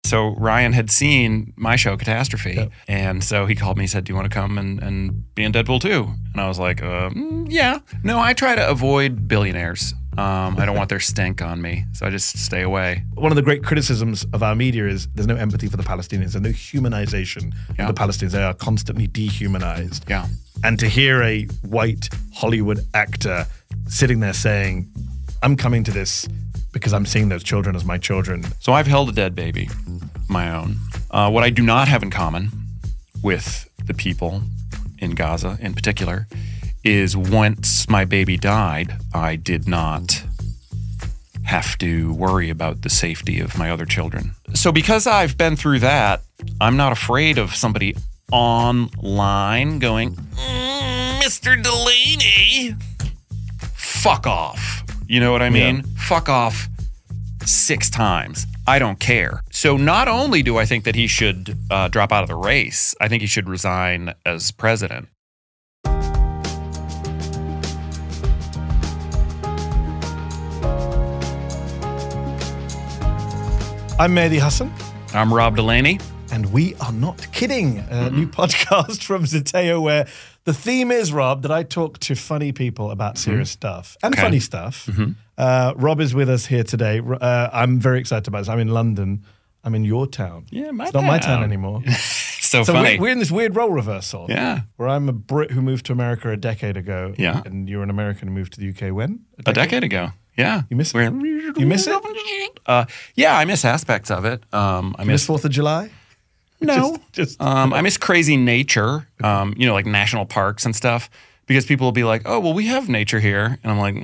So Ryan had seen my show, Catastrophe, and so he called me and said, do you want to come and be in Deadpool 2? And I was like, yeah. No, I try to avoid billionaires. I don't want their stink on me, so I just stay away. One of the great criticisms of our media is there's no empathy for the Palestinians. There's no humanization of the Palestinians. They are constantly dehumanized. Yeah. And to hear a white Hollywood actor sitting there saying, I'm coming to this because I'm seeing those children as my children. So I've held a dead baby, my own. What I do not have in common with the people in Gaza in particular is once my baby died, I did not have to worry about the safety of my other children. So because I've been through that, I'm not afraid of somebody online going, Mr. Delaney, fuck off. You know what I mean? Yeah. Fuck off 6 times. I don't care. So not only do I think that he should drop out of the race, I think he should resign as president. I'm Mehdi Hasan. I'm Rob Delaney. And we are not kidding. A new podcast from Zeteo where the theme is, Rob, that I talk to funny people about serious stuff and funny stuff. Rob is with us here today. I'm very excited about this. I'm in London. I'm in your town. Yeah, it's not my town anymore. So funny. We're in this weird role reversal. Yeah. Where I'm a Brit who moved to America a decade ago. Yeah. And you're an American who moved to the UK when? A decade ago. Yeah. You miss it? You miss it? Yeah, I miss aspects of it. I miss 4th of July? No. I miss crazy nature, like national parks and stuff. Because people will be like, oh, well, we have nature here. And I'm like,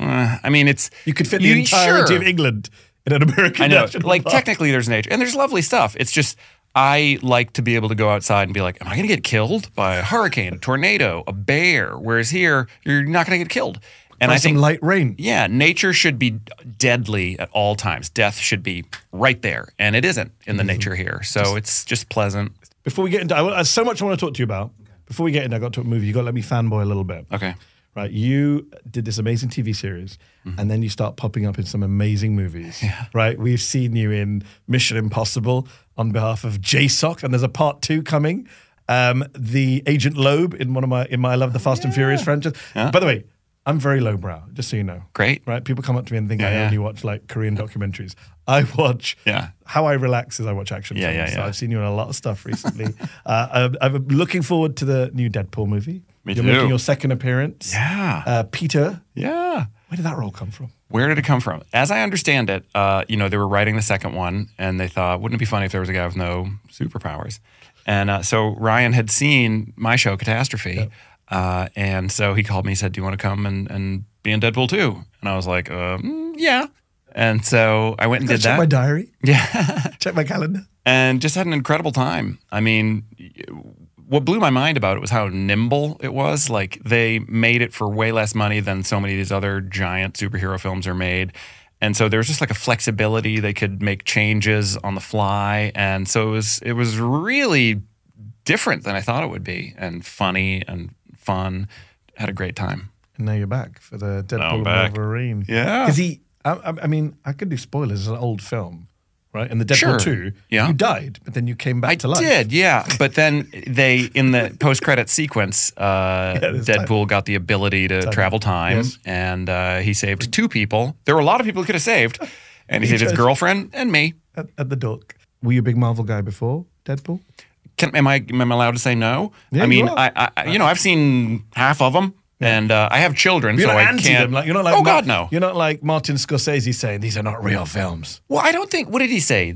I mean, it's... You could fit the entirety of England in an American national like, park. Technically, there's nature. And there's lovely stuff. It's just, I like to be able to go outside and be like, am I going to get killed by a hurricane, a tornado, a bear? Whereas here, you're not going to get killed. And I think some light rain. Yeah, nature should be deadly at all times. Death should be right there, and it isn't in the nature here. So it's just pleasant. Before we get into, there's so much I want to talk to you about. Before we get into, I got to a movie. You got to let me fanboy a little bit. Okay. Right, you did this amazing TV series, and then you start popping up in some amazing movies. Yeah. Right, we've seen you in Mission Impossible on behalf of JSOC, and there's a part 2 coming. The Agent Loeb in I Love the Fast and Furious franchise. Yeah. By the way, I'm very lowbrow, just so you know. Great. Right? People come up to me and think I only watch like Korean documentaries. I watch, how I relax is I watch action films. So I've seen you in a lot of stuff recently. I'm looking forward to the new Deadpool movie. Me You're too. making your second appearance. Yeah. Peter. Yeah. Where did that role come from? Where did it come from? As I understand it, they were writing the second one, and they thought, wouldn't it be funny if there was a guy with no superpowers? And so Ryan had seen my show, Catastrophe. Yep. And so he called me and said, do you want to come and be in Deadpool 2? And I was like, yeah. And so I went and did that. Check my diary. Yeah. Check my calendar. And just had an incredible time. I mean, what blew my mind about it was how nimble it was. Like, they made it for way less money than so many of these other giant superhero films are made. And so there was just like a flexibility. They could make changes on the fly. And so it was really different than I thought it would be, and funny and fun. Had a great time. And now you're back for the Deadpool Wolverine. Yeah. Because I mean, I could do spoilers. It's an old film, right? In the Deadpool 2, you died, but then you came back to life. I did, yeah. But then in the post-credit sequence, Deadpool got the ability to travel time, and he saved 2 people. There were a lot of people he could have saved, and he saved his girlfriend and me. At the dock. Were you a big Marvel guy before Deadpool? Am I allowed to say no? Yeah, I mean, I've seen half of them. And I have children, so I can't. Like, you're not like, oh, God, no. You're not like Martin Scorsese saying, these are not real films. Well, I don't think, what did he say?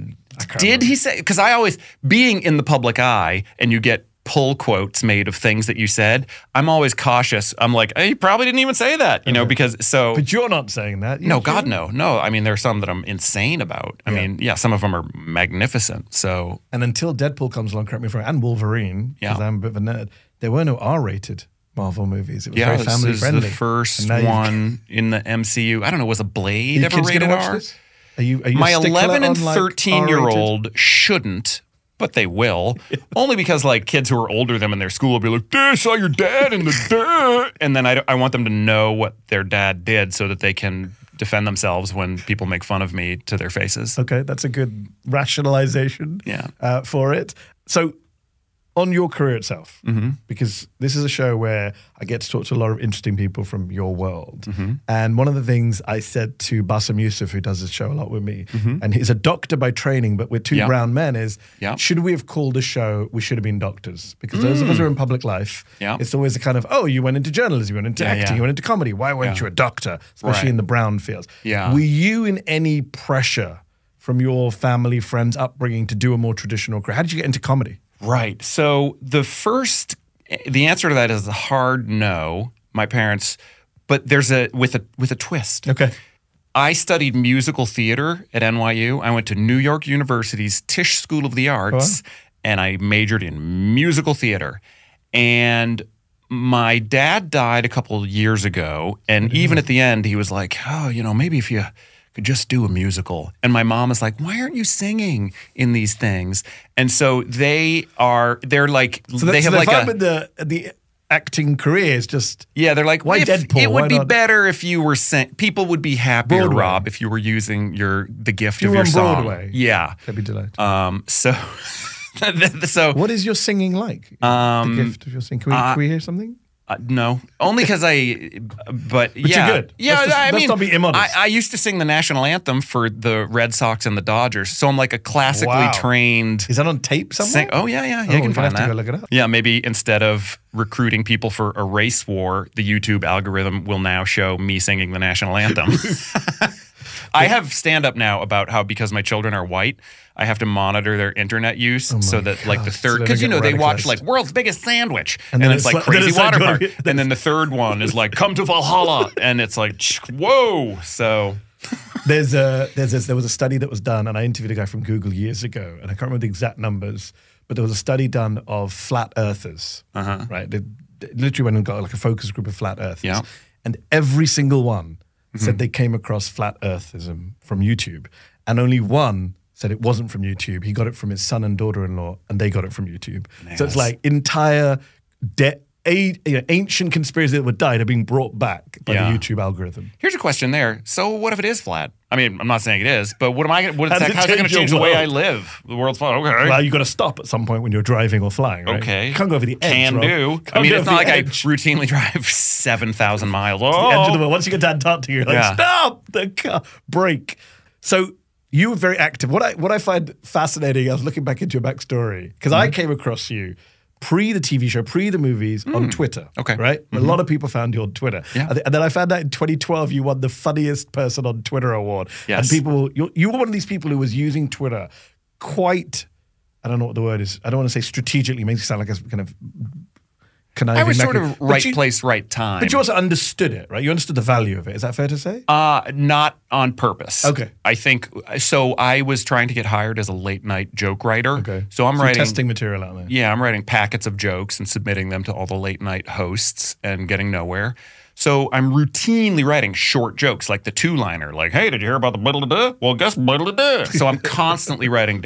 Did he say? Because I always, being in the public eye, and you get pull quotes made of things that you said, I'm always cautious. I'm like, he probably didn't even say that, because so. But you're not saying that. No, God, no. No, I mean, there are some that I'm insane about. I mean, some of them are magnificent, so. And until Deadpool comes along, correct me if I'm wrong, and Wolverine, because I'm a bit of a nerd, there were no R-rated Marvel movies. It was very family friendly. This is the first one in the MCU. I don't know, was a Blade ever rated R? Are you My 11 and 13-year-old shouldn't, but they will. Only because like kids who are older than them in their school will be like, I saw your dad in the dirt. And then I want them to know what their dad did so that they can defend themselves when people make fun of me to their faces. Okay, that's a good rationalization for it. So on your career itself, because this is a show where I get to talk to a lot of interesting people from your world. And one of the things I said to Bassem Youssef, who does this show a lot with me, and he's a doctor by training, but we're two brown men, is should we have called the show We Should Have Been Doctors? Because those of us who are in public life, it's always a kind of, oh, you went into journalism, you went into acting, you went into comedy. Why weren't you a doctor? Especially in the brown fields. Were you in any pressure from your family, friends, upbringing to do a more traditional career? How did you get into comedy? Right. So the answer to that is a hard no. My parents, but there's with a twist. Okay. I studied musical theater at NYU. I went to New York University's Tisch School of the Arts, and I majored in musical theater. And my dad died a couple of years ago, and even at the end, he was like, oh, maybe if you could just do a musical. And my mom is like, why aren't you singing in these things? And so they're like, they have like the acting career is just they're like, why Deadpool? It would be better if you were people would be happier, Broadway. Rob, if you were using the gift of your song. Broadway. Yeah, I'd be delighted. So what is your singing like? The gift of your singing. Can we hear something? No, only because but you're good. Yeah, let's not be immodest. I used to sing the national anthem for the Red Sox and the Dodgers, so I'm like a classically trained. Is that on tape somewhere? Oh yeah, you can find that. To go look it up. Yeah, maybe instead of recruiting people for a race war, the YouTube algorithm will now show me singing the national anthem. I have stand-up now about how because my children are white, I have to monitor their internet use so that like the third, because they watch like World's Biggest Sandwich, and then it's like Crazy Water Park, and then the third one is like Come to Valhalla, and it's like whoa. So there was a study that was done, and I interviewed a guy from Google years ago, and I can't remember the exact numbers, but there was a study done of flat earthers, right? They literally went and got like a focus group of flat earthers, and every single one said they came across flat earthism from YouTube, and only one said it wasn't from YouTube. He got it from his son and daughter-in-law, and they got it from YouTube. Nice. So it's like entire ancient conspiracies that would die are being brought back by the YouTube algorithm. Here's a question there. So what if it is flat? I mean, I'm not saying it is, but how's it going to change the way I live? The world's flat. Okay. Well, you got to stop at some point when you're driving or flying, right? Okay. You can't go over the edge. Can do. I mean, it's not like I routinely drive 7,000 miles. The edge of the world. Once you get to Antarctica, you're like, stop the car, brake. So you were very active. What I find fascinating, I was looking back into your backstory, because I came across you pre the TV show, pre the movies on Twitter. Okay. Right? A lot of people found you on Twitter. Yeah. And then I found out in 2012 you won the funniest person on Twitter award. Yes. And you were one of these people who was using Twitter quite, I don't know what the word is. I don't want to say strategically, it makes it sound like a kind of conniving. I was sort of right place, right time. But you also understood it, right? You understood the value of it. Is that fair to say? Not on purpose. Okay. I think, so I was trying to get hired as a late night joke writer. Okay. So I'm writing. Testing material out there. Yeah, I'm writing packets of jokes and submitting them to all the late night hosts and getting nowhere. So I'm routinely writing short jokes, like the two-liner, like, hey, did you hear about the blah-blah-blah? Well, guess blah-blah-blah. So I'm constantly writing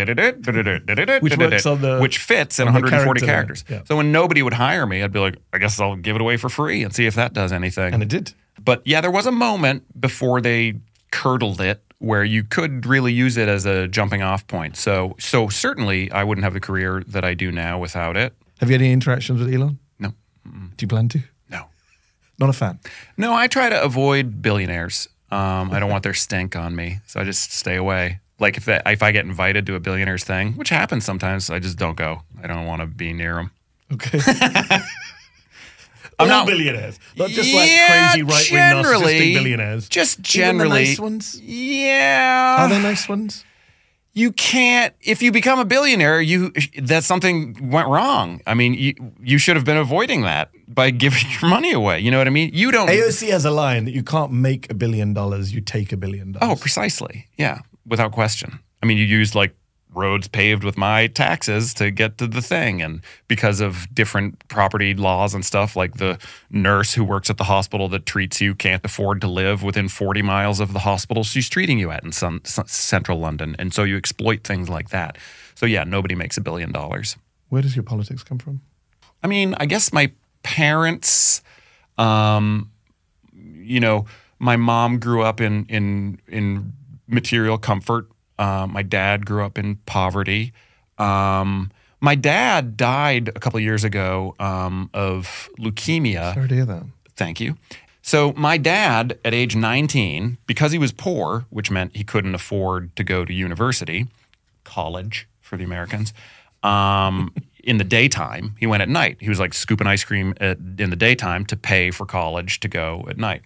which fits in 140 characters. Yeah. So when nobody would hire me, I'd be like, I guess I'll give it away for free and see if that does anything. And it did. But yeah, there was a moment before they curdled it where you could really use it as a jumping off point. So certainly I wouldn't have the career that I do now without it. Have you had any interactions with Elon? No. Do you plan to? No. Not a fan? No, I try to avoid billionaires. I don't want their stink on me, so I just stay away. Like if I get invited to a billionaire's thing, which happens sometimes, I just don't go. I don't want to be near them. Okay. I'm not billionaires, not just like crazy right-wing narcissistic billionaires. Just generally, even the nice ones. Yeah. Are there nice ones? You can't, if you become a billionaire, that something went wrong. I mean, you should have been avoiding that by giving your money away. You know what I mean? You don't. AOC has a line that you can't make $1 billion, you take $1 billion. Oh, precisely. Yeah, without question. I mean, you used like roads paved with my taxes to get to the thing. And because of different property laws and stuff, like the nurse who works at the hospital that treats you can't afford to live within 40 miles of the hospital she's treating you at in central London. And so you exploit things like that. So yeah, nobody makes $1 billion. Where does your politics come from? I mean, I guess my parents, My mom grew up in material comfort. My dad grew up in poverty. My dad died a couple of years ago of leukemia. Sorry to hear that. Thank you. So my dad, at age 19, because he was poor, which meant he couldn't afford to go to university, college for the Americans, in the daytime, he went at night. He was like scooping ice cream in the daytime to pay for college to go at night.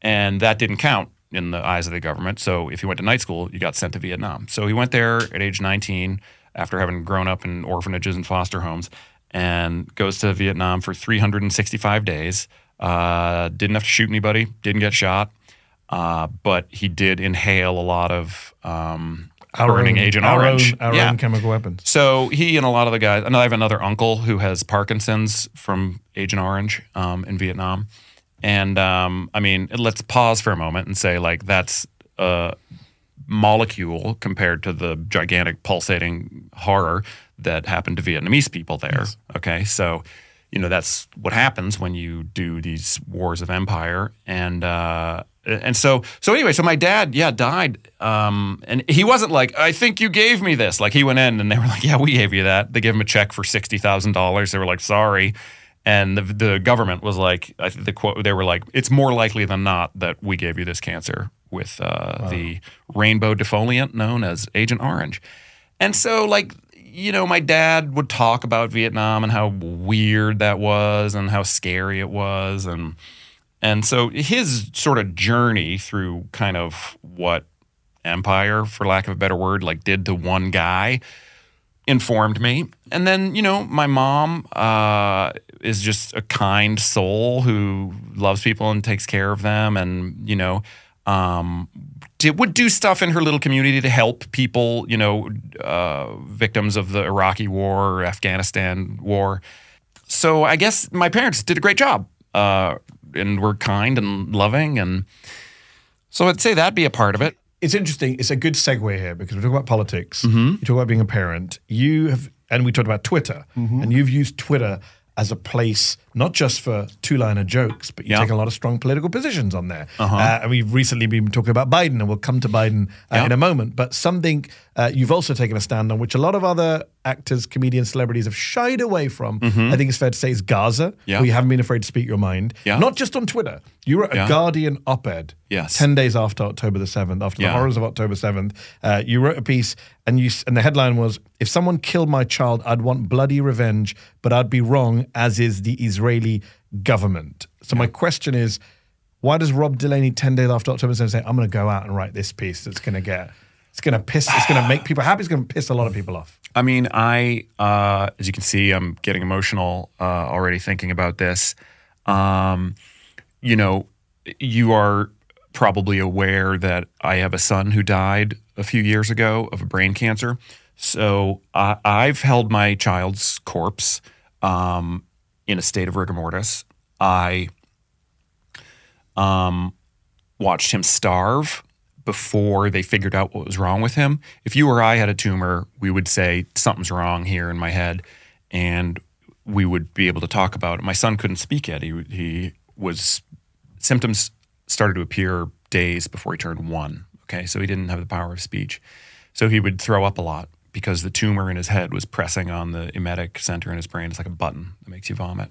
And that didn't count in the eyes of the government. So if you went to night school, you got sent to Vietnam. So he went there at age 19 after having grown up in orphanages and foster homes, and goes to Vietnam for 365 days. Didn't have to shoot anybody, didn't get shot, but he did inhale a lot of burning Agent Orange. Our own chemical weapons. So he and a lot of the guys, and I have another uncle who has Parkinson's from Agent Orange in Vietnam. And I mean, let's pause for a moment and say, like, that's a molecule compared to the gigantic pulsating horror that happened to Vietnamese people there. Yes. Okay, so you know that's what happens when you do these wars of empire, and so anyway, so my dad, died, and he wasn't like, I think you gave me this. Like, he went in and they were like, yeah, we gave you that. They gave him a check for $60,000. They were like, sorry. And the government was like, I think the quote, they were like, it's more likely than not that we gave you this cancer with the rainbow defoliant known as Agent Orange. And so, like, you know, my dad would talk about Vietnam and how weird that was and how scary it was. And so his sort of journey through kind of what empire, for lack of a better word, like did to one guy informed me. And then, you know, my mom is just a kind soul who loves people and takes care of them, and, you know, would do stuff in her little community to help people, you know, victims of the Iraqi war or Afghanistan war. So I guess my parents did a great job and were kind and loving. And so I'd say that'd be a part of it. It's interesting. It's a good segue here because we talk about politics. Mm-hmm. You talk about being a parent. You have, and we talked about Twitter, and you've used Twitter as a place not just for two-liner jokes, but you take a lot of strong political positions on there. And we've recently been talking about Biden, and we'll come to Biden in a moment. But something you've also taken a stand on, which a lot of other actors, comedians, celebrities have shied away from, I think it's fair to say, is Gaza, where you haven't been afraid to speak your mind. Not just on Twitter. You wrote a Guardian op-ed 10 days after October the 7th, after the horrors of October 7th. You wrote a piece, and the headline was, if someone killed my child, I'd want bloody revenge, but I'd be wrong, as is the Israeli government. So my question is, why does Rob Delaney 10 days after October 7th say, I'm going to go out and write this piece that's going to get, it's going to make people happy, it's going to piss a lot of people off? I mean, as you can see, I'm getting emotional already thinking about this. You know, you are probably aware that I have a son who died a few years ago of a brain cancer. So I've held my child's corpse in a state of rigor mortis. I watched him starve before they figured out what was wrong with him. If you or I had a tumor, we would say something's wrong here in my head, and we would be able to talk about it. My son couldn't speak yet. Symptoms started to appear days before he turned 1. Okay, so he didn't have the power of speech. So he would throw up a lot because the tumor in his head was pressing on the emetic center in his brain. It's like a button that makes you vomit.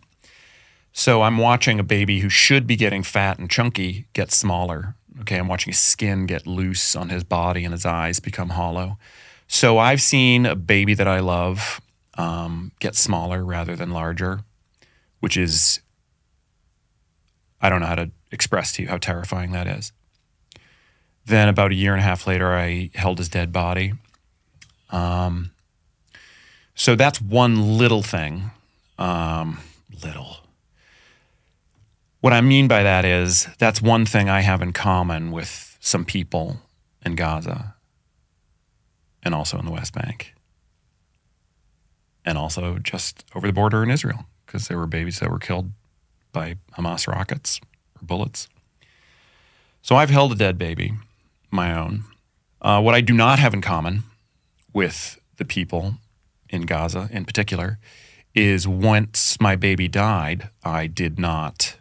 So I'm watching a baby who should be getting fat and chunky get smaller. Okay, I'm watching his skin get loose on his body and his eyes become hollow. So I've seen a baby that I love get smaller rather than larger, which is, I don't know how to express to you how terrifying that is. Then about a year and a half later, I held his dead body. So that's one little thing. Little. What I mean by that is that's one thing I have in common with some people in Gaza and also in the West Bank and also just over the border in Israel, because there were babies that were killed by Hamas rockets or bullets. So I've held a dead baby, my own. What I do not have in common with the people in Gaza in particular is once my baby died, I did not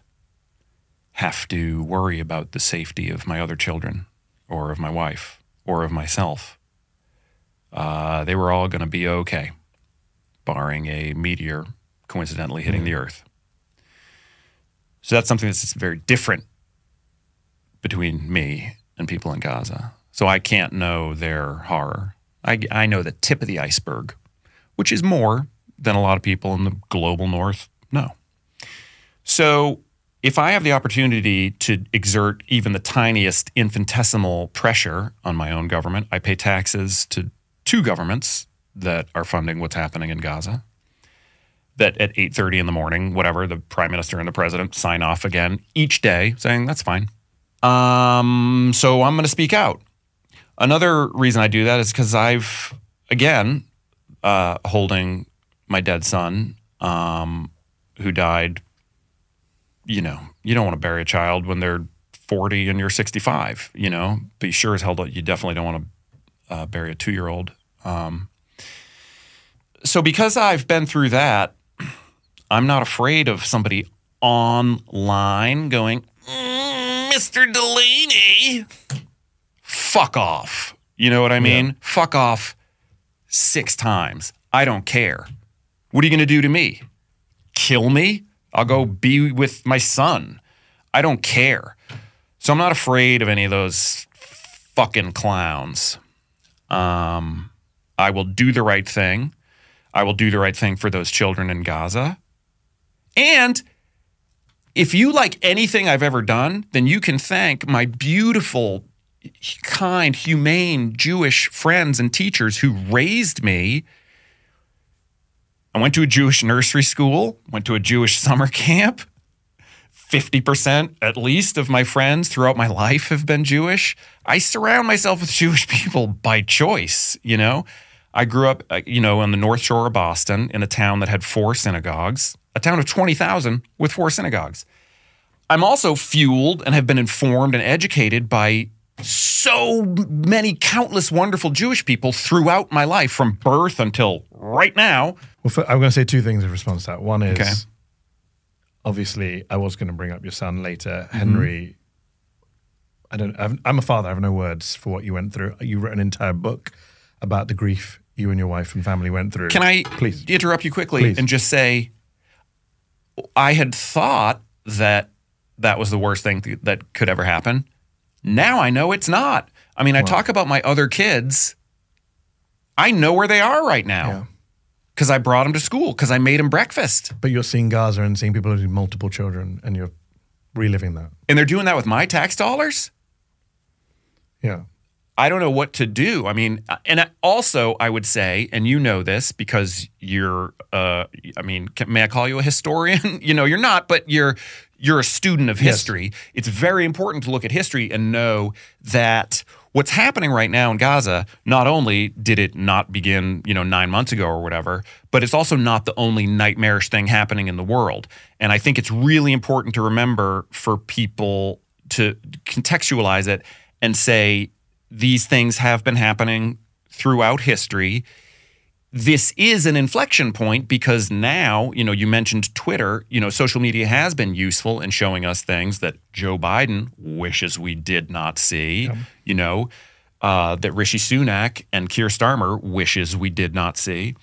have to worry about the safety of my other children or of my wife or of myself. They were all going to be okay, barring a meteor coincidentally hitting the Earth. So that's something that's very different between me and people in Gaza. So I can't know their horror. I know the tip of the iceberg, which is more than a lot of people in the global north know. So if I have the opportunity to exert even the tiniest infinitesimal pressure on my own government, I pay taxes to two governments that are funding what's happening in Gaza, that at 8:30 in the morning, whatever, the prime minister and the president sign off again each day saying, that's fine. So I'm going to speak out. Another reason I do that is because I've, again, holding my dead son who died. You know, you don't want to bury a child when they're 40 and you're 65, you know, but you sure as hell you definitely don't want to bury a 2-year-old. So because I've been through that, I'm not afraid of somebody online going, Mr. Delaney, fuck off. You know what I mean? Yeah. Fuck off 6 times. I don't care. What are you going to do to me? Kill me? I'll go be with my son. I don't care. So I'm not afraid of any of those fucking clowns. I will do the right thing. I will do the right thing for those children in Gaza. And if you like anything I've ever done, then you can thank my beautiful, kind, humane Jewish friends and teachers who raised me. I went to a Jewish nursery school, went to a Jewish summer camp. 50% at least of my friends throughout my life have been Jewish. I surround myself with Jewish people by choice, you know. I grew up, you know, on the North Shore of Boston in a town that had 4 synagogues, a town of 20,000 with 4 synagogues. I'm also fueled and have been informed and educated by so many countless wonderful Jewish people throughout my life from birth until right now. Well, I'm going to say 2 things in response to that. One is, obviously, I was going to bring up your son later, Henry. I'm a father. I have no words for what you went through. You wrote an entire book about the grief you and your wife and family went through. Can I interrupt you quickly and just say, I had thought that that was the worst thing that could ever happen. Now I know it's not. I mean, I talk about my other kids. I know where they are right now because I brought them to school, because I made them breakfast. But you're seeing Gaza and seeing people who multiple children, and you're reliving that. And they're doing that with my tax dollars? Yeah. I don't know what to do. I mean, and also I would say, and you know this because you're, I mean, may I call you a historian? You know, you're not, but you're a student of history. Yes. It's very important to look at history and know that what's happening right now in Gaza, not only did it not begin, you know, 9 months ago or whatever, but it's also not the only nightmarish thing happening in the world. And I think it's really important to remember for people to contextualize it and say, these things have been happening throughout history. This is an inflection point because now, you know, you mentioned Twitter, you know, social media has been useful in showing us things that Joe Biden wishes we did not see, you know, that Rishi Sunak and Keir Starmer wishes we did not see.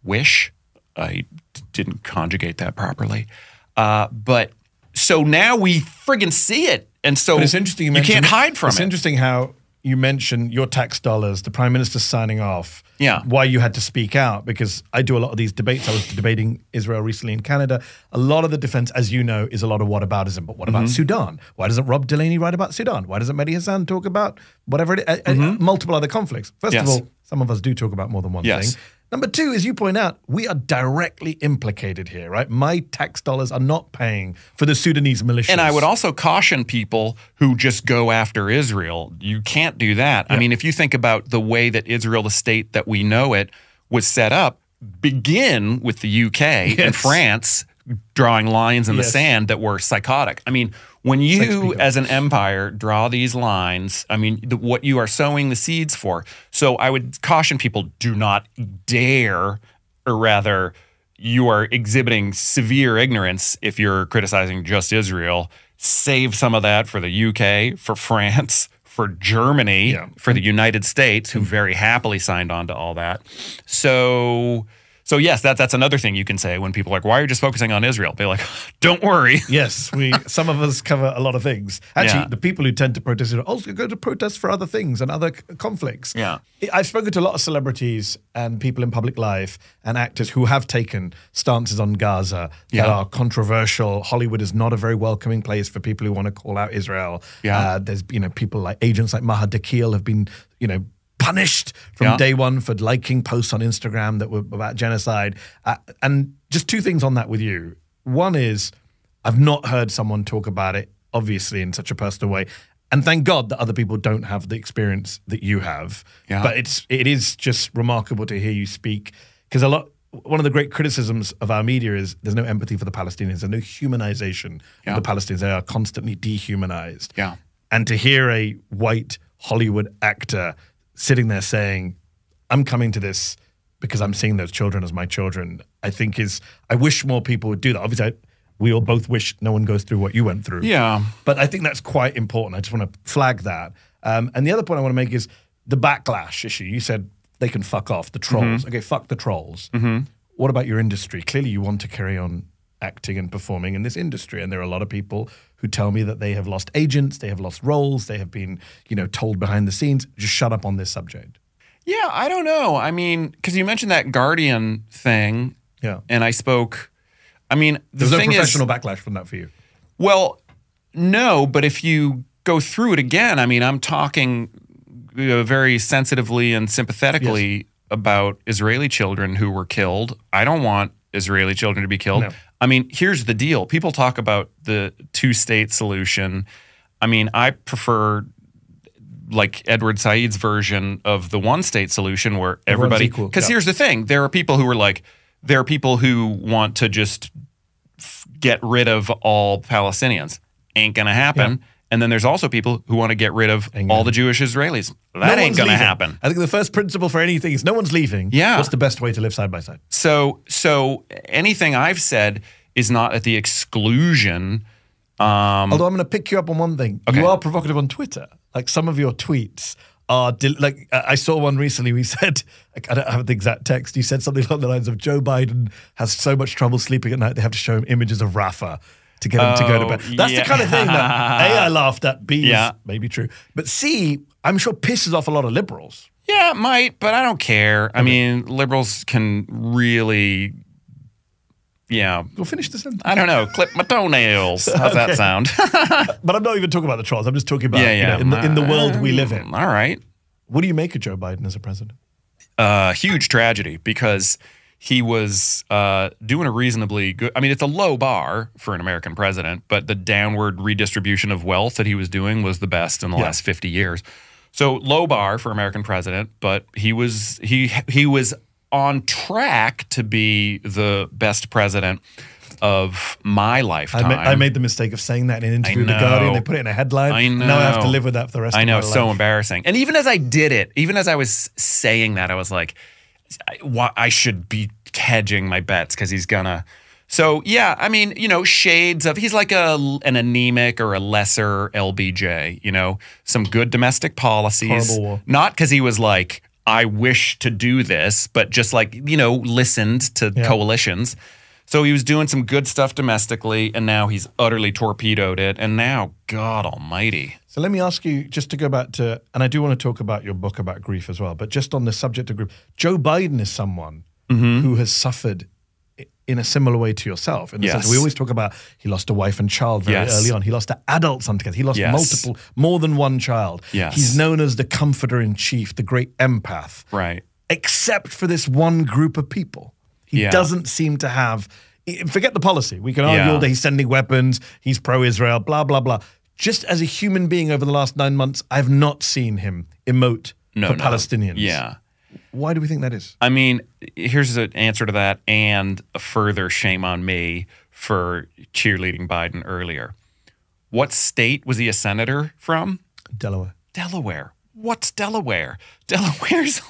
Wish? I didn't conjugate that properly. But so now we friggin' see it. And so it's interesting you can't hide from it. It's interesting how you mentioned your tax dollars, the prime minister signing off, yeah, why you had to speak out, because I do a lot of these debates. I was debating Israel recently in Canada. A lot of the defense, as you know, is a lot of whataboutism. But what about Sudan? Why doesn't Rob Delaney write about Sudan? Why doesn't Mehdi Hasan talk about whatever it is, multiple other conflicts? First of all, some of us do talk about more than one thing. Number 2, as you point out, we are directly implicated here, right? My tax dollars are not paying for the Sudanese militias. And I would also caution people who just go after Israel. You can't do that. I mean, if you think about the way that Israel, the state that we know it, was set up, begin with the UK and France drawing lines in the sand that were psychotic. I mean, when you, as an empire, draw these lines, I mean, what you are sowing the seeds for. So I would caution people, do not dare, or rather, you are exhibiting severe ignorance if you're criticizing just Israel. Save some of that for the UK, for France, for Germany, for the United States, who very happily signed on to all that. So yes, that's another thing you can say when people are like, why are you just focusing on Israel? Be like, don't worry. Yes, some of us cover a lot of things. Actually, the people who tend to protest also go to protest for other things and other conflicts. Yeah. I've spoken to a lot of celebrities and people in public life and actors who have taken stances on Gaza that are controversial. Hollywood is not a very welcoming place for people who want to call out Israel. There's people like agents like Mehdi have been punished from day one for liking posts on Instagram that were about genocide. And just two things on that with you. One is I've not heard someone talk about it, obviously, in such a personal way. And thank God that other people don't have the experience that you have. But it is just remarkable to hear you speak, because one of the great criticisms of our media is there's no empathy for the Palestinians. There's no humanization of the Palestinians. They are constantly dehumanized. And to hear a white Hollywood actor sitting there saying, I'm coming to this because I'm seeing those children as my children, I think I wish more people would do that. Obviously, we all both wish no one goes through what you went through. But I think that's quite important. I just want to flag that. And the other point I want to make is the backlash issue. You said they can fuck off, the trolls. Okay, fuck the trolls. What about your industry? Clearly you want to carry on acting and performing in this industry. And there are a lot of people who tell me that they have lost agents, they have lost roles, they have been, told behind the scenes, just shut up on this subject. Yeah, I don't know. I mean, because you mentioned that Guardian thing. And I spoke, there's no professional backlash from that for you. Well, no, but if you go through it again, I'm talking very sensitively and sympathetically about Israeli children who were killed. I don't want Israeli children to be killed. No. Here's the deal. People talk about the two-state solution. I prefer like Edward Said's version of the one-state solution where everybody, because here's the thing. There are people who want to just get rid of all Palestinians. Ain't going to happen. And then there's also people who want to get rid of all the Jewish Israelis. That ain't going to happen. I think the first principle for anything is no one's leaving. What's the best way to live side by side? So anything I've said is not at the exclusion. Although I'm going to pick you up on one thing. You are provocative on Twitter. Like some of your tweets are, I saw one recently. We said, I don't have the exact text. You said something along the lines of Joe Biden has so much trouble sleeping at night, they have to show him images of Rafah to get him to go to bed. That's the kind of thing that A, I laughed at, B, is maybe true. But C, I'm sure pisses off a lot of liberals. Yeah, it might, but I don't care. Liberals can really, We'll finish the sentence. I don't know, clip my toenails. How's that sound? But I'm not even talking about the trolls. I'm just talking about in the world we live in. All right. What do you make of Joe Biden as a president? Huge tragedy, because he was doing a reasonably good, it's a low bar for an American president, but the downward redistribution of wealth that he was doing was the best in the last 50 years. So low bar for American president, but he was on track to be the best president of my lifetime. I made the mistake of saying that in an interview with The Guardian. They put it in a headline. I know. Now I have to live with that for the rest of my life. I know, so embarrassing. And even as I did it, even as I was saying that, I was like, I should be hedging my bets because he's gonna. So yeah, shades of, he's like an anemic or a lesser LBJ. Some good domestic policies. Horrible war. Not because he was like, I wish to do this, but just like listened to coalitions. So he was doing some good stuff domestically, and now he's utterly torpedoed it. And now, God Almighty. So let me ask you, just to go back to, and I do want to talk about your book about grief as well, but just on the subject of grief, Joe Biden is someone who has suffered in a similar way to yourself. In the sense, we always talk about he lost a wife and child very early on. He lost an adult son together. He lost more than one child. He's known as the comforter in chief, the great empath. Right. Except for this one group of people. He doesn't seem to have, forget the policy. We can argue all day he's sending weapons, he's pro-Israel, blah, blah, blah. Just as a human being over the last 9 months, I've not seen him emote for Palestinians. Yeah. Why do we think that is? Here's an answer to that, and a further shame on me for cheerleading Biden earlier. What state was he a senator from? Delaware. Delaware. What's Delaware? Delaware's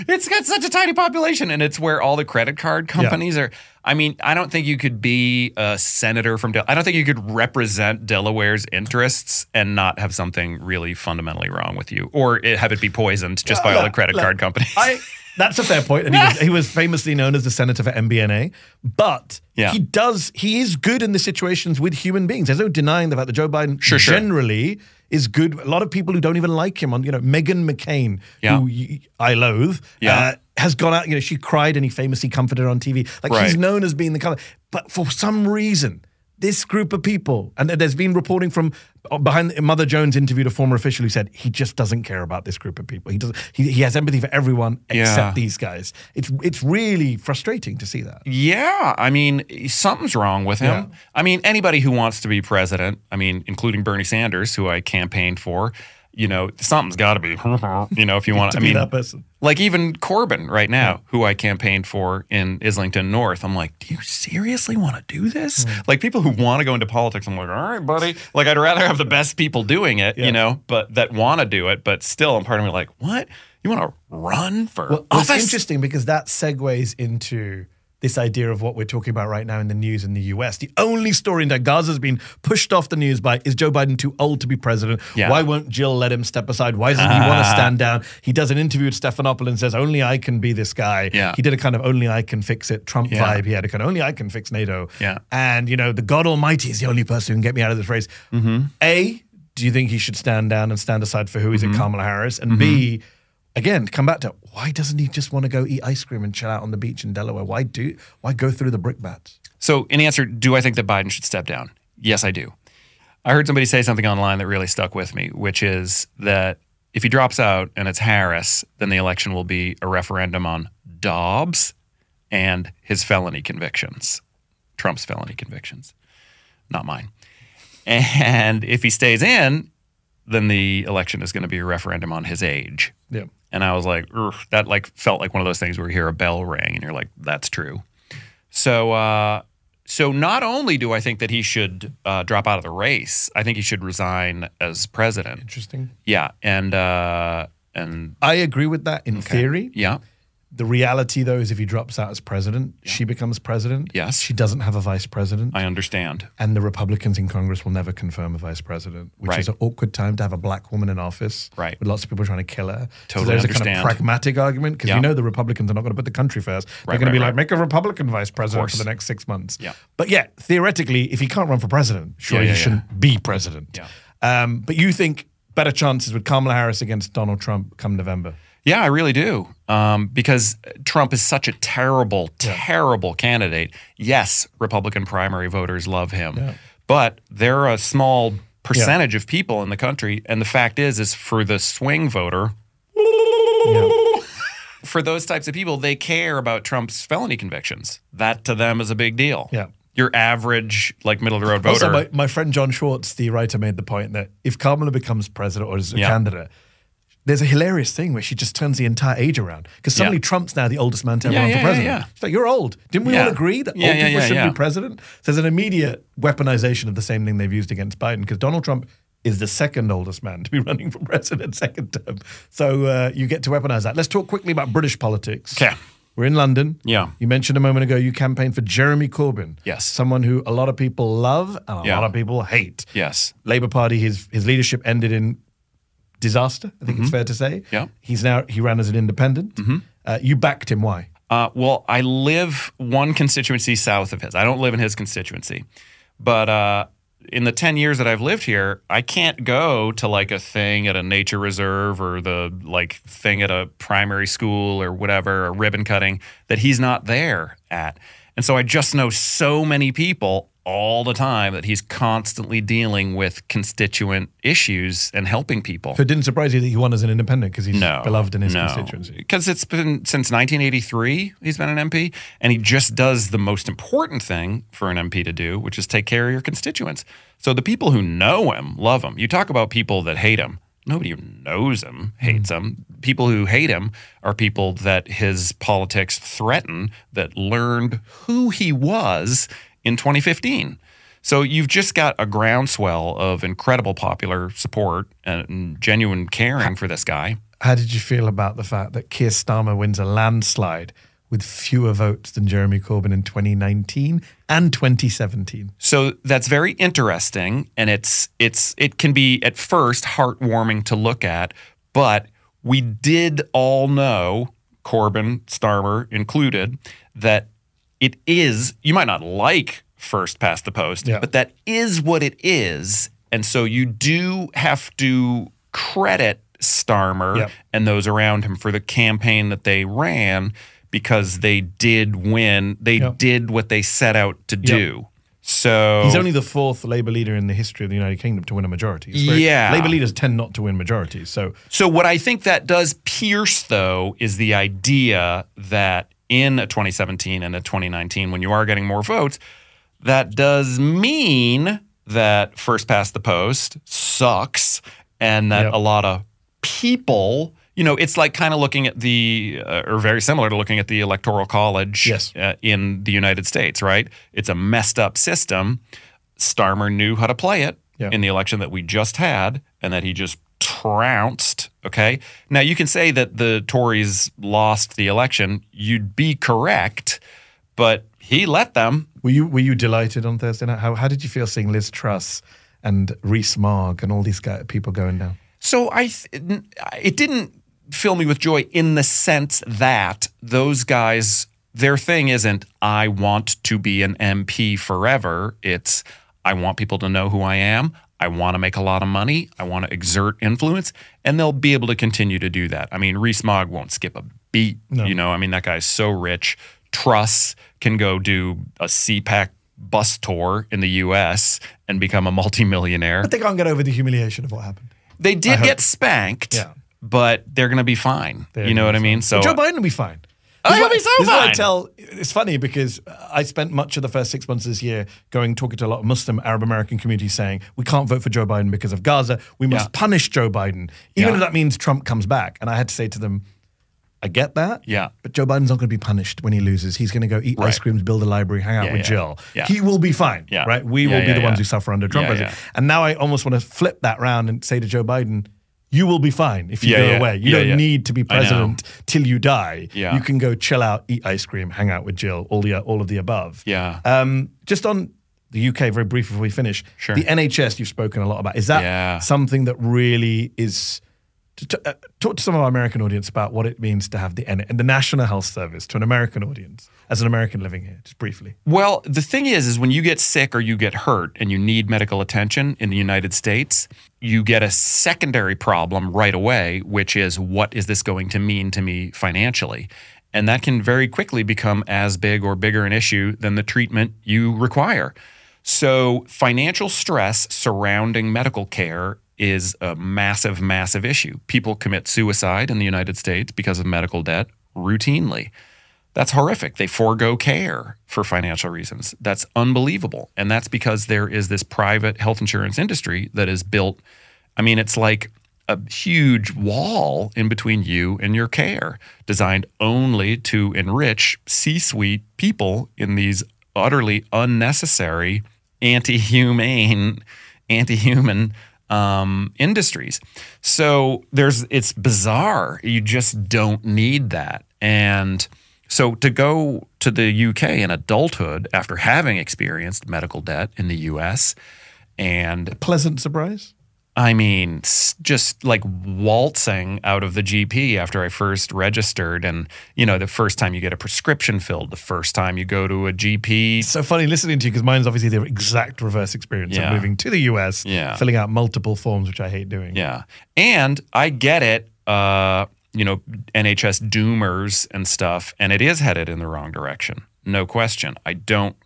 It's got such a tiny population, and it's where all the credit card companies are. I mean, I don't think you could be a senator from I don't think you could represent Delaware's interests and not have something really fundamentally wrong with you, or have it be poisoned just by all the credit card companies. That's a fair point. And he was famously known as the senator for MBNA. But he is good in the situations with human beings. There's no denying the fact that Joe Biden generally is good. A lot of people who don't even like him, Meghan McCain, who I loathe, has gone out, she cried and he famously comforted her on TV. Like he's known as being the kind of, but for some reason, this group of people, and there's been reporting from behind Mother Jones interviewed a former official who said he just doesn't care about this group of people. He doesn't. He has empathy for everyone except these guys. It's really frustrating to see that. Yeah, I mean, something's wrong with him. Yeah. I mean, anybody who wants to be president, I mean, including Bernie Sanders, who I campaigned for, something's got to be, if you want to be that person. Like even Corbyn right now, who I campaigned for in Islington North, I'm like, do you seriously want to do this? Like people who want to go into politics, I'm like, all right, buddy. Like I'd rather have the best people doing it, but that want to do it. But still, I'm part of me like, what? You want to run for office? It's interesting because that segues into this idea of what we're talking about right now in the news in the US. The only story in that Gaza's been pushed off the news by, is Joe Biden too old to be president? Yeah. Why won't Jill let him step aside? Why doesn't he want to stand down? He does an interview with Stephanopoulos and says, only I can be this guy. Yeah. He did a kind of only I can fix it Trump vibe. He had a kind of only I can fix NATO. Yeah. And, the God Almighty is the only person who can get me out of this race. A, do you think he should stand down and stand aside for who? Is it Kamala Harris? And B, again, come back to why doesn't he just want to go eat ice cream and chill out on the beach in Delaware? Why go through the brickbats? So in answer, do I think that Biden should step down? Yes, I do. I heard somebody say something online that really stuck with me, which is that if he drops out and it's Harris, then the election will be a referendum on Dobbs and his felony convictions, Trump's felony convictions, not mine. And if he stays in, then the election is going to be a referendum on his age. Yeah. And I was like, that felt like one of those things where you hear a bell ring and you're like, that's true. So so not only do I think that he should drop out of the race, I think he should resign as president. Interesting. Yeah. And I agree with that in theory. Yeah. The reality, though, is if he drops out as president, she becomes president. Yes. She doesn't have a vice president. I understand. And the Republicans in Congress will never confirm a vice president, which is an awkward time to have a black woman in office with lots of people trying to kill her. Totally so there's understand. a kind of pragmatic argument because the Republicans are not going to put the country first. They're going to be like, make a Republican vice president for the next 6 months. Yeah. But theoretically, if he can't run for president, surely he shouldn't be president. Yeah. But you think better chances with Kamala Harris against Donald Trump come November? Yeah, I really do. Because Trump is such a terrible, terrible candidate. Yes, Republican primary voters love him. Yeah. But they're a small percentage of people in the country. And the fact is for the swing voter, for those types of people, they care about Trump's felony convictions. That to them is a big deal. Yeah. Your average, middle-of-the-road voter. Also, my friend John Schwartz, the writer, made the point that if Kamala becomes president or is a candidate, there's a hilarious thing where she just turns the entire age around. Because suddenly Trump's now the oldest man to ever run for president. She's like, you're old. Didn't we all agree that old people should be president? So there's an immediate weaponization of the same thing they've used against Biden. Because Donald Trump is the second oldest man to be running for president second term. So you get to weaponize that. Let's talk quickly about British politics. Okay. We're in London. Yeah. You mentioned a moment ago you campaigned for Jeremy Corbyn. Yes. Someone who a lot of people love and a lot of people hate. Yes. Labour Party, his leadership ended in disaster, I think it's fair to say. Yeah. He ran as an independent. You backed him. Why? Well, I live one constituency south of his. I don't live in his constituency. But in the 10 years that I've lived here, I can't go to a thing at a nature reserve or the thing at a primary school or whatever, a ribbon cutting that he's not there at. And so I just know so many people all the time that he's constantly dealing with constituent issues and helping people. So it didn't surprise you that he won as an independent because he's beloved in his constituency? Because it's been since 1983 he's been an MP, and he just does the most important thing for an MP to do, which is take care of your constituents. So the people who know him love him. You talk about people that hate him. Nobody who knows him hates him. People who hate him are people that his politics threaten, that learned who he was in 2015. So you've just got a groundswell of incredible popular support and genuine caring for this guy. How did you feel about the fact that Keir Starmer wins a landslide with fewer votes than Jeremy Corbyn in 2019 and 2017? So that's very interesting, and it can be at first heartwarming to look at, but we did all know, Corbyn, Starmer included, that it is, you might not like first past the post, but that is what it is. And so you do have to credit Starmer and those around him for the campaign that they ran, because they did win. They did what they set out to do. So he's only the 4th Labour leader in the history of the United Kingdom to win a majority. Labour leaders tend not to win majorities. So what I think that does pierce, though, is the idea that in a 2017 and a 2019, when you are getting more votes, that does mean that first past the post sucks, and that a lot of people, you know, it's like kind of looking at the, or very similar to looking at the Electoral College in the United States, right? It's a messed up system. Starmer knew how to play it in the election that we just had, and that he just trounced, okay? Now, you can say that the Tories lost the election. You'd be correct, but he let them. Were you delighted on Thursday night? How did you feel seeing Liz Truss and Rees-Mogg and all these people going down? So it didn't fill me with joy in the sense that those guys, their thing isn't, I want to be an MP forever. It's, I want people to know who I am. I want to make a lot of money. I want to exert influence, and they'll be able to continue to do that. I mean, Rees-Mogg won't skip a beat. No. You know, I mean, that guy's so rich. Truss can go do a CPAC bus tour in the U.S. and become a multimillionaire. But they can't get over the humiliation of what happened. They did get spanked, but they're going to be fine. You know what I mean? So Joe Biden will be fine. Oh, he'll be so fine. It's funny because I spent much of the first 6 months of this year talking to a lot of Muslim Arab American communities saying, we can't vote for Joe Biden because of Gaza. We must punish Joe Biden, even if that means Trump comes back. And I had to say to them, I get that, but Joe Biden's not going to be punished when he loses. He's going to go eat ice creams, build a library, hang out with Jill. He will be fine, right? We will be the ones who suffer under Trump. And now I almost want to flip that round and say to Joe Biden, you will be fine if you go away. You don't need to be president till you die. You can go chill out, eat ice cream, hang out with Jill, all of the above. Just on the UK, very briefly before we finish, the NHS you've spoken a lot about. Is that something that really is... Talk to some of our American audience about what it means to have the National Health Service to an American audience, as an American living here, just briefly. Well, the thing is when you get sick or you get hurt and you need medical attention in the United States, you get a secondary problem right away, which is, what is this going to mean to me financially? And that can very quickly become as big or bigger an issue than the treatment you require. So financial stress surrounding medical care is a massive, massive issue. People commit suicide in the United States because of medical debt routinely. That's horrific. They forego care for financial reasons. That's unbelievable. And that's because there is this private health insurance industry that is built. I mean, it's like a huge wall in between you and your care, designed only to enrich C-suite people in these utterly unnecessary, anti-human industries. So it's bizarre. You just don't need that. And so to go to the UK in adulthood after having experienced medical debt in the US, and a pleasant surprise? I mean, just like waltzing out of the GP after I first registered, and, you know, the first time you get a prescription filled, the first time you go to a GP. It's so funny listening to you, because mine's obviously the exact reverse experience of moving to the US, filling out multiple forms, which I hate doing. And I get it, you know, NHS doomers and stuff, and it is headed in the wrong direction. No question. I don't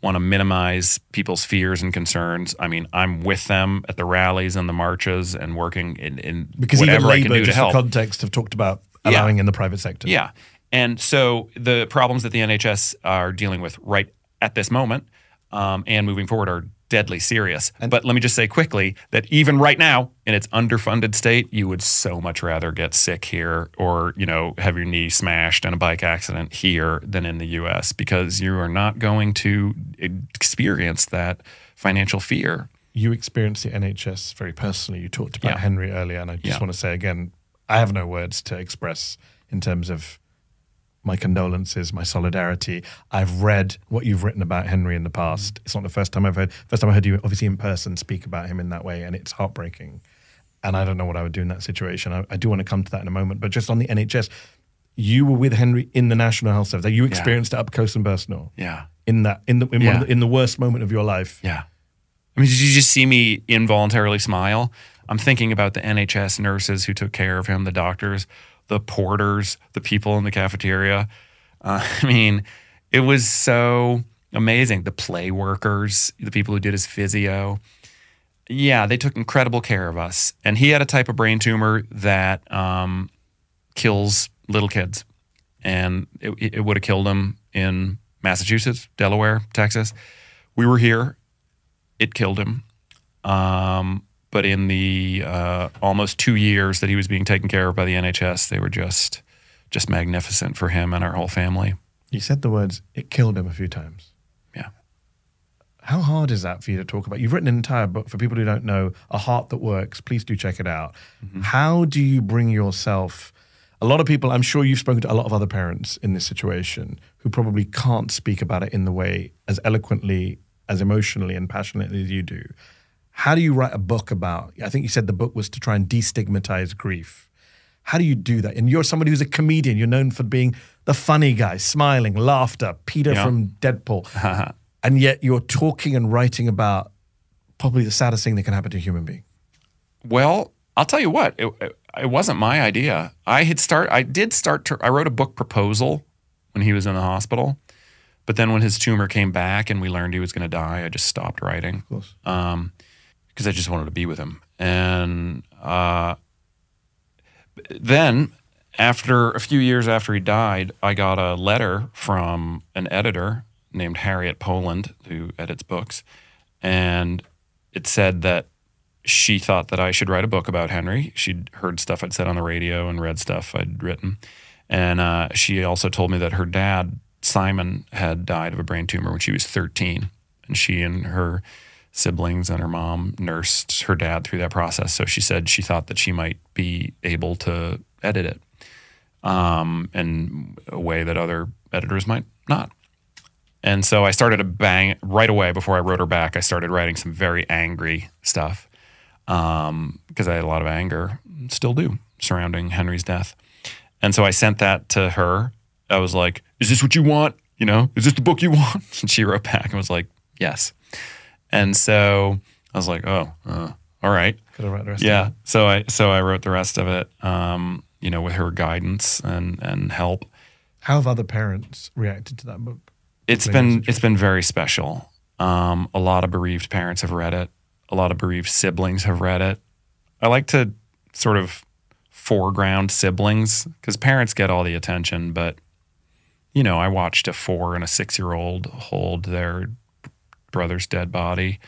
want to minimize people's fears and concerns. I mean, I'm with them at the rallies and the marches and working in because whatever even I can do to help. For context, have talked about allowing in the private sector. And so the problems that the NHS are dealing with right at this moment and moving forward are deadly serious. But let me just say quickly that even right now, in its underfunded state, you would so much rather get sick here or, you know, have your knee smashed in a bike accident here than in the US, because you are not going to experience that financial fear. You experienced the NHS very personally. You talked about Henry earlier, and I just want to say again, I have no words to express in terms of my condolences, my solidarity. I've read what you've written about Henry in the past. It's not the first time I heard you obviously in person speak about him in that way, and it's heartbreaking. And I don't know what I would do in that situation. I do want to come to that in a moment, but just on the NHS, you were with Henry in the National Health Service. You experienced it up close and personal. Yeah. In the worst moment of your life. Yeah. I mean, did you just see me involuntarily smile? I'm thinking about the NHS nurses who took care of him, the doctors, the porters, the people in the cafeteria. I mean, it was so amazing. The play workers, the people who did his physio. Yeah, they took incredible care of us. And he had a type of brain tumor that kills little kids. And it would have killed him in Massachusetts, Delaware, Texas. We were here. It killed him. But in the almost 2 years that he was being taken care of by the NHS, they were just magnificent for him and our whole family. You said the words, it killed him a few times. Yeah. How hard is that for you to talk about? You've written an entire book. For people who don't know, A Heart That Works, please do check it out. Mm-hmm. How do you bring yourself... A lot of people, I'm sure you've spoken to a lot of other parents in this situation who probably can't speak about it in the way as eloquently, as emotionally and passionately as you do. How do you write a book about, I think you said the book was to try and destigmatize grief. How do you do that? And you're somebody who's a comedian. You're known for being the funny guy, smiling, laughter, Peter from Deadpool. And yet you're talking and writing about probably the saddest thing that can happen to a human being. Well, I'll tell you what, it wasn't my idea. I wrote a book proposal when he was in the hospital. But then when his tumor came back and we learned he was going to die, I just stopped writing. Of course. Because I just wanted to be with him. And then, after a few years after he died, I got a letter from an editor named Harriet Poland, who edits books, and it said that she thought that I should write a book about Henry. She'd heard stuff I'd said on the radio and read stuff I'd written. And she also told me that her dad, Simon, had died of a brain tumor when she was 13. And she and her siblings and her mom nursed her dad through that process. So she said she thought that she might be able to edit it in a way that other editors might not. And so I started right away before I wrote her back, I started writing some very angry stuff because I had a lot of anger, still do, surrounding Henry's death. And so I sent that to her. I was like, is this what you want? You know, is this the book you want? And she wrote back and was like, yes. And so I was like, oh, all right. Could I write the rest of it? So I wrote the rest of it, you know, with her guidance and help. How have other parents reacted to that book? It's been very special. A lot of bereaved parents have read it. A lot of bereaved siblings have read it. I like to sort of foreground siblings because parents get all the attention, but you know, I watched a 4 and a 6-year-old hold their brother's dead body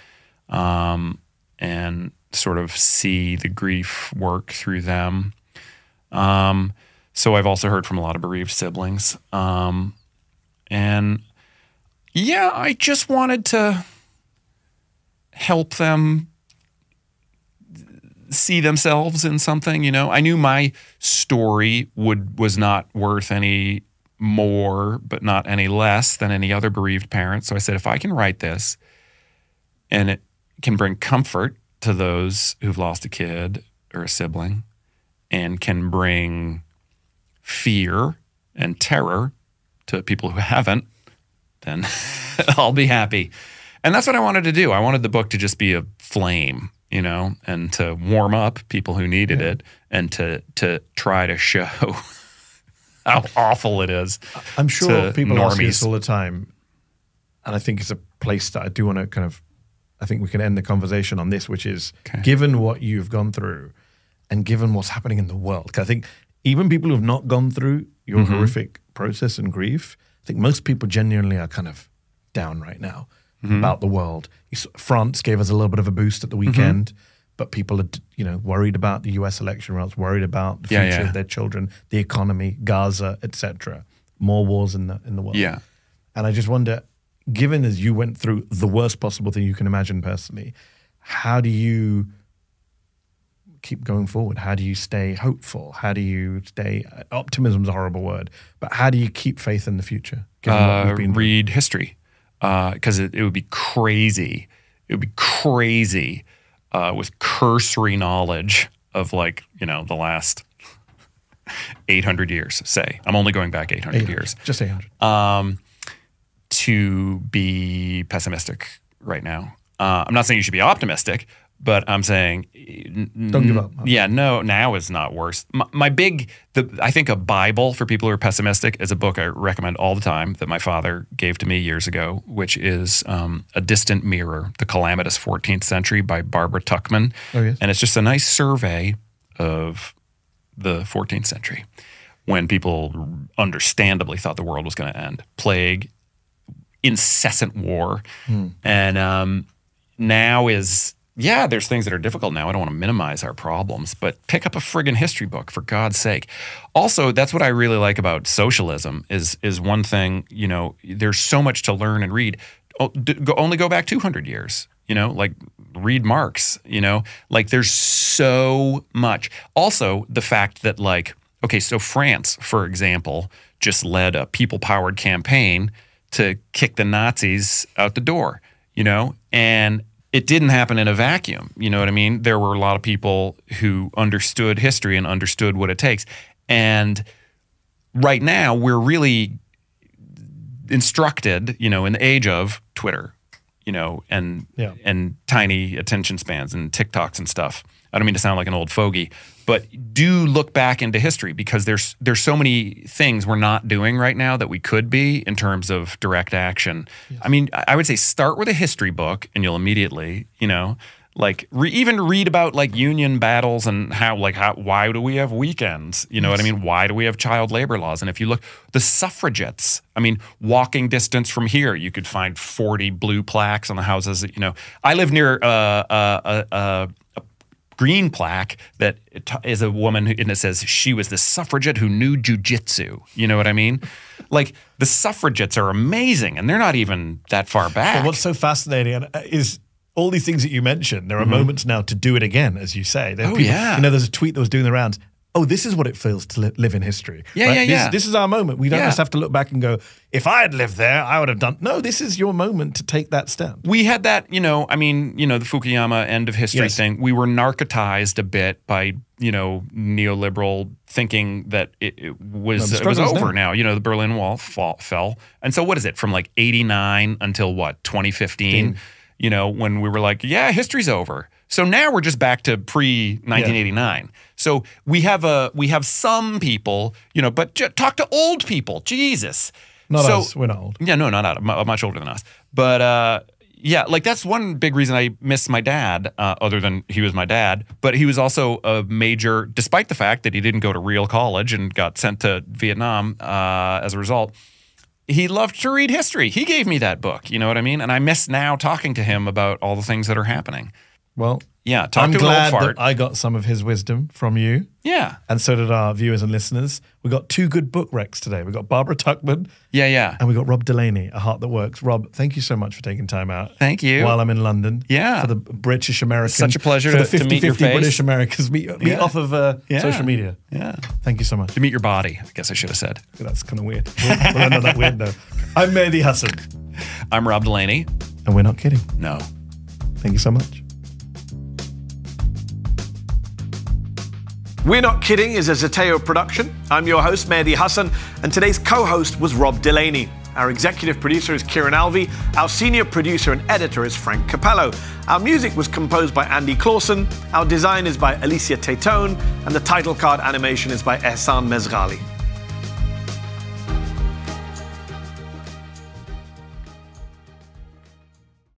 and sort of see the grief work through them. So I've also heard from a lot of bereaved siblings. And yeah, I just wanted to help them see themselves in something, you know. I knew my story was not worth any more, but not any less than any other bereaved parent. So I said, if I can write this and it can bring comfort to those who've lost a kid or a sibling and can bring fear and terror to people who haven't, then I'll be happy. And that's what I wanted to do. I wanted the book to just be a flame, you know, and to warm up people who needed it and to try to show how awful it is. I'm sure people ask normies. this all the time, and I think it's a place that I do want to kind of, I think we can end the conversation on this, which is given what you've gone through and given what's happening in the world, 'cause I think even people who've not gone through your horrific process and grief, I think most people genuinely are kind of down right now about the world. France gave us a little bit of a boost at the weekend, but people are, you know, worried about the US election results, worried about the future of their children, the economy, Gaza, etc. More wars in the world. Yeah. And I just wonder, given as you went through the worst possible thing you can imagine personally, how do you keep going forward? How do you stay hopeful? How do you stay, optimism is a horrible word, but how do you keep faith in the future? Given what we've been read history, because it would be crazy. It would be crazy with cursory knowledge of like, the last 800 years, say. I'm only going back 800 years. Just 800. To be pessimistic right now. I'm not saying you should be optimistic, but I'm saying don't give up. Yeah, no, now is not worse. I think a Bible for people who are pessimistic is a book I recommend all the time that my father gave to me years ago, which is A Distant Mirror, The Calamitous 14th Century by Barbara Tuchman. Oh, yes. And it's just a nice survey of the 14th century when people understandably thought the world was going to end. Plague, incessant war. And now is, there's things that are difficult now. I don't want to minimize our problems, but pick up a friggin' history book, for God's sake. Also, that's what I really like about socialism is one thing, there's so much to learn and read. Only go back 200 years, like read Marx, like there's so much. Also, the fact that so France, for example, just led a people-powered campaign to kick the Nazis out the door, and it didn't happen in a vacuum. You know what I mean? There were a lot of people who understood history and understood what it takes. And right now we're really instructed, in the age of Twitter, and tiny attention spans and TikToks and stuff. I don't mean to sound like an old fogey, but do look back into history because there's so many things we're not doing right now that we could be in terms of direct action. Yes. I mean, I would say start with a history book and you'll immediately, even read about union battles and why do we have weekends? You know what I mean? Why do we have child labor laws? And if you look, the suffragettes, walking distance from here, you could find 40 blue plaques on the houses. I live near a green plaque that is a woman and it says she was the suffragette who knew jujitsu. You know what I mean? The suffragettes are amazing and they're not even that far back. Well, what's so fascinating is all these things that you mentioned, there are moments now to do it again, as you say. There's a tweet that was doing the rounds. Oh, this is what it feels to live in history. Yeah. This is our moment. We don't just have to look back and go, if I had lived there, I would have done. No, this is your moment to take that step. We had that, the Fukuyama end of history thing. We were narcotized a bit by, neoliberal thinking that it was over now. The Berlin Wall fell. And so what is it, from 89 until what, 2015? When we were history's over. So now we're just back to pre-1989. So we have some people, but talk to old people. Jesus. Not us. We're not old. Yeah, no, not much older than us. But that's one big reason I miss my dad, other than he was my dad. But he was also a major, despite the fact that he didn't go to real college and got sent to Vietnam as a result. He loved to read history. He gave me that book, you know what I mean? And I miss now talking to him about all the things that are happening. Well, talk I'm to glad an old fart. that I got some of his wisdom from you. Yeah. And so did our viewers and listeners. We got two good book recs today. We got Barbara Tuchman. Yeah. And we got Rob Delaney, A Heart That Works. Rob, thank you so much for taking time out. Thank you. While I'm in London. Yeah. For the British Americans. Such a pleasure to meet your face. British Americans. Meet off of social media. Yeah. Thank you so much. To meet your body, I guess I should have said. That's kind of weird. We'll end on that weird note. I'm Mehdi Hasan. I'm Rob Delaney. And we're not kidding. No. Thank you so much. We're Not Kidding is a Zeteo production. I'm your host, Mehdi Hasan, and today's co-host was Rob Delaney. Our executive producer is Kieran Alvey. Our senior producer and editor is Frank Capello. Our music was composed by Andy Clausen. Our design is by Alicia Tatone, and the title card animation is by Ehsan Mezghali.